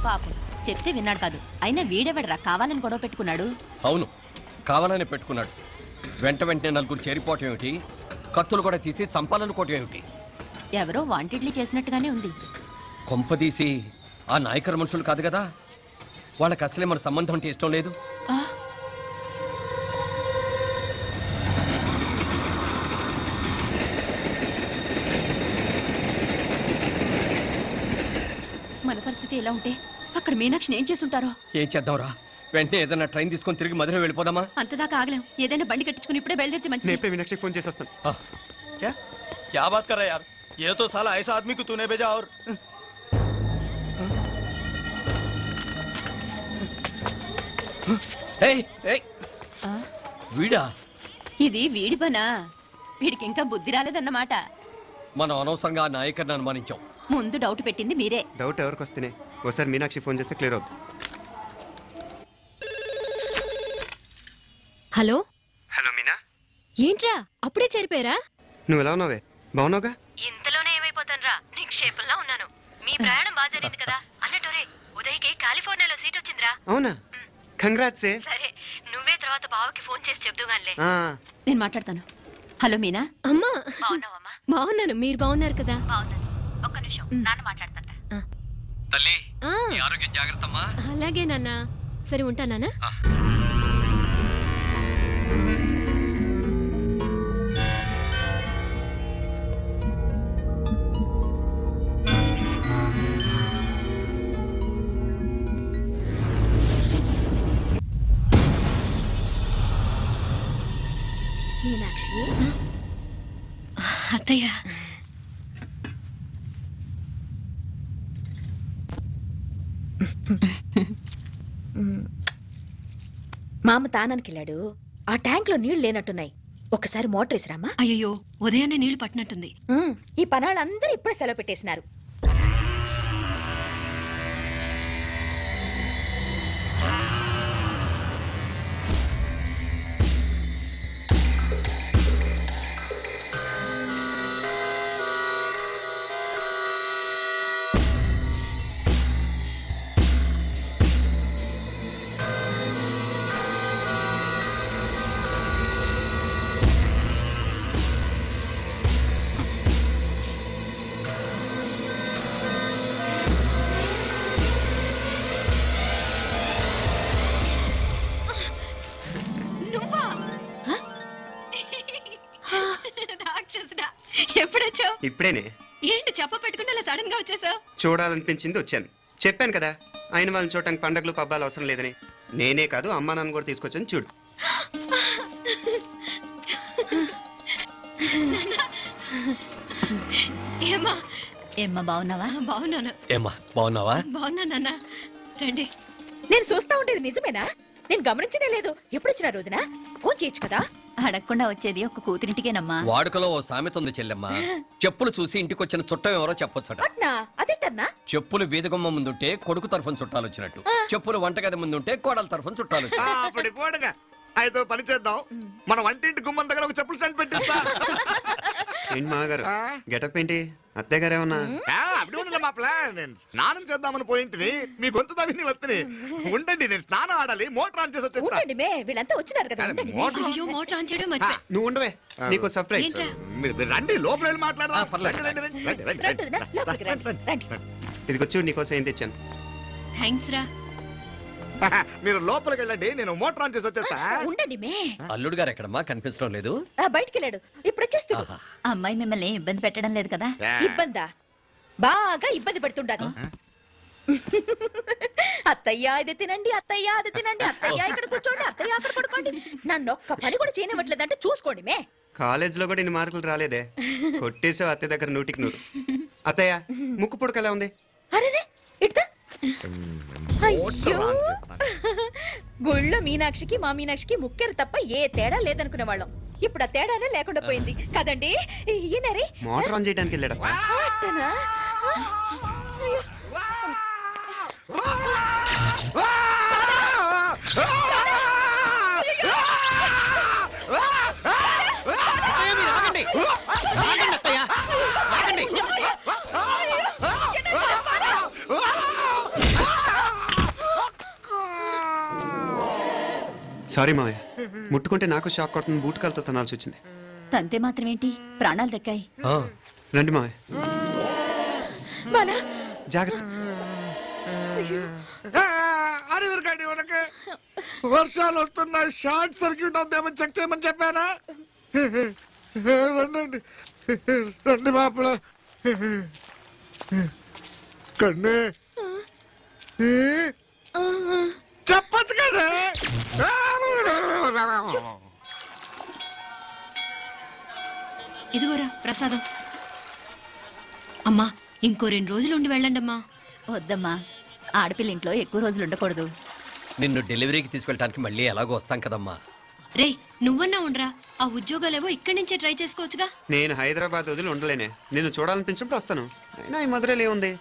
పాపం చెప్తే విన్నాడు కాదు. అయినా వీడెవడరా కావాలని గొడవ పెట్టుకున్నాడు? అవును, కావాలని పెట్టుకున్నాడు. వెంటనే నలుగురు చేరిపోవటం ఏమిటి, కత్తులు కూడా తీసి చంపాలనుకోవటం ఏమిటి? ఎవరో వాంటెడ్లీ చేసినట్టుగానే ఉంది. కొంపదీసి ఆ నాయకర్ మనుషులు కాదు కదా? వాళ్ళకి అసలే మన సంబంధం అంటే ఇష్టం లేదు. మన పరిస్థితి ఎలా ఉంటే అక్కడ మీనాక్షిని ఏం చేసుంటారో. ఏం చేద్దాంరా? వెంటనే ఏదైనా ట్రైన్ తీసుకొని తిరిగి మధుర వెళ్ళిపోదామా? అంతదాకా ఆగలేం. ఏదైనా బండి కట్టించుకుని ఇప్పుడే బయలుదేరితే మంచిది. मीनाक्षी फोन చేసి వస్తాను. क्या बात कर रहा है यार? ये तो साला ऐसा आदमी को तूने भेजा और వీడా? ఇది వీడి పనా? వీడికి ఇంకా బుద్ధి రాలేదన్నమాట. మనం అనవసరంగా ఆ నాయకర్ని అనుమానించాం. ముందు డౌట్ పెట్టింది మీరే. డౌట్ ఎవరికి వస్తేనే ఓసారి మీనాక్షి ఫోన్ చేస్తే క్లియర్ అవుతుంది. హలో హలో మీనా, ఏంట్రా అప్పుడే చేరిపోయారా? నువ్వు ఎలా ఉన్నావే? బాగున్నావుగా? ఇంతలోనే ఏమైపోతానరా, నిక్షేపంలా ఉన్నాను. మీ ప్రయాణం బాగా జరిగింది కదా? అన్నట్టురే ఉదయ్కి కాలిఫోర్నియాలో సీట్ వచ్చిందిరా. అవునా? కంగ్రాట్స్. సరే నువ్వే తర్వాత బావకి ఫోన్ చేసి చెప్దుగానిలే. నేను మాట్లాడతాను. హలో మీనా. అమ్మా బాగున్నావమ్మా? బాగున్నాను, మీరు బాగున్నారు కదా? బాగున్నాను. ఒక్క నిమిషం, నాన్న మాట్లాడతాను. తల్లి, ఆరోగ్యం జాగ్రత్తమ్మా. అలాగే నాన్న. సరే ఉంటానా? మీనాక్షి. అత్తయ్య. మామ తానానికి వెళ్ళాడు. ఆ ట్యాంక్ లో నీళ్లు లేనట్టున్నాయి. ఒకసారి మోటార్ వేసిరామా? అయ్యో ఉదయాన్నే నీళ్లు పట్టినట్టుంది. ఈ పనాళ్ళందరూ ఇప్పుడే సెలవు పెట్టేసినారు. ఇప్పుడేనే. ఏంటి చెప్ప పెట్టుకుంటే అలా సడన్ గా వచ్చేసావు? చూడాలనిపించింది వచ్చాను. చెప్పాను కదా ఆయన వాళ్ళని చూడటానికి పండగలు పబ్బాలు అవసరం లేదని. నేనే కాదు అమ్మా నాన్న కూడా తీసుకొచ్చాను చూడు. ఏమ్మా ఏమ్మా బాగున్నావా? బాగున్నాను. ఏమ్మా బాగున్నావా? బాగున్నా నాన్న. రండి. నేను చూస్తా ఉండేది నిజమేనా? నేను గమనించనే లేదు. ఎప్పుడొచ్చినా రోజున ఫోన్ చేయొచ్చు కదా? అడగకుండా వచ్చేది ఒక కూతురింటికేనమ్మా. వాడుకలో ఓ సామెత ఉంది చెల్లెమ్మా. చెప్పులు చూసి ఇంటికి వచ్చిన చుట్టం ఎవరో చెప్పొచ్చట. అదేంటన్నా? చెప్పులు వీధగుమ్మ ముందుంటే కొడుకు తరఫున చుట్టాలు వచ్చినట్టు, చెప్పులు వంటగది ముందుంటే కోడల తరఫున చుట్టాలు వచ్చినట్టు. అయితే పని చేద్దాం, మన వంటింటి గుమ్మం దగ్గర ఒక చెప్పులు సెంట్ పెట్టిస్తా. ఏంటి మామగారు గెటప్ ఏంటి? అత్తయ్య గారు ఏమన్నా? అప్పుడు ఉండలే మా ప్లాన్. నేను స్నానం చేద్దామని పోయింటిని, మీ గొంతు తవ్వి వస్తుంది. ఉండండి, నేను స్నానం ఆడాలి. మోటార్ ఆన్ చేసి వచ్చేస్తా. వీళ్ళంతా వచ్చినారు కదా. అయ్యో మోటార్ ఆన్ చేయడం మర్చిపోయా. నువ్వు ఉండవే, నీకు సర్ప్రైజ్. మీరు రండి, లోపల వెళ్ళి మాట్లాడరా. ఇదిగో చూడు నీకోసం ఏం తెచ్చాను. థ్యాంక్స్ రా. మీరు లోపలికి వెళ్ళండి, నేను మోటార్ ఆన్ చేసి వచ్చేస్తా. ఉండండి మే. అల్లుడు గారు ఎక్కడమ్మా? కనిపించడం లేదు. బయటికి వెళ్ళాడు, ఇప్పుడు వచ్చేస్తాడు. అమ్మాయి మిమ్మల్ని ఇబ్బంది పెట్టడం లేదు కదా? ఇబ్బందా? బాగా ఇబ్బంది పెడుతుండదు. అత్తయ్య ఇది తినండి, అత్తయ్య అది తినండి, అత్తయ్య ఇక్కడ కూర్చోండి, అత్తయ్య అక్కడ పడుకోండి. నన్ను ఒక్క పని కూడా చేయనివ్వట్లేదంటే చూసుకోండి మే. కాలేజ్ లో కూడా ఇన్ని మార్కులు రాలేదే. కొట్టేసావు అత్తయ్య దగ్గర 100కి 100. అత్తయ్య ముక్కు పుడక ఎలా ఉంది? అరే ఇట్లా గుళ్ళో మీనాక్షికి మా మీనాక్షికి ముక్కెరు తప్ప ఏ తేడా లేదనుకునే వాళ్ళం. ఇప్పుడు ఆ తేడానే లేకుండా పోయింది కదండి. ఈయనరే మోటార్ ఆన్ చేయడానికి వెళ్ళాడు. సారీ మావయ్య, ముట్టుకుంటే నాకు షాక్ కొట్టుకుని బూట్ కాలుతో తనాల్సి వచ్చింది. తంతే మాత్రమేంటి, ప్రాణాలు దక్కాయి. ఆ, రండి మావయ్య, బాలా, జాగ్రత్త. అరవిరకండి మనకి వర్షాలు వస్తున్నాయి, షార్ట్ సర్క్యూట్ అవుతామని చెక్ చేయమని చెప్పానా? రండి రండి మాపల కన్నే చెప్పచ్చు కదా. ఇదిగోరా ప్రసాదం. అమ్మా ఇంకో 2 రోజులు ఉండి వెళ్ళండి అమ్మా. వద్దమ్మా, ఆడపిల్ల ఇంట్లో ఎక్కువ రోజులు ఉండకూడదు. నిన్ను డెలివరీకి తీసుకెళ్ళడానికి మళ్ళీ ఎలాగో వస్తాం కదమ్మా. రే నువ్వన్నా ఉండరా, ఆ ఉద్యోగాలేవో ఇక్కడి నుంచే ట్రై చేసుకోవచ్చుగా. నేను హైదరాబాద్ వదిలి ఉండలేనే. నిన్ను చూడాలనిపించినప్పుడు వస్తాను. అయినా ఈ మధురైలో ఏముంది,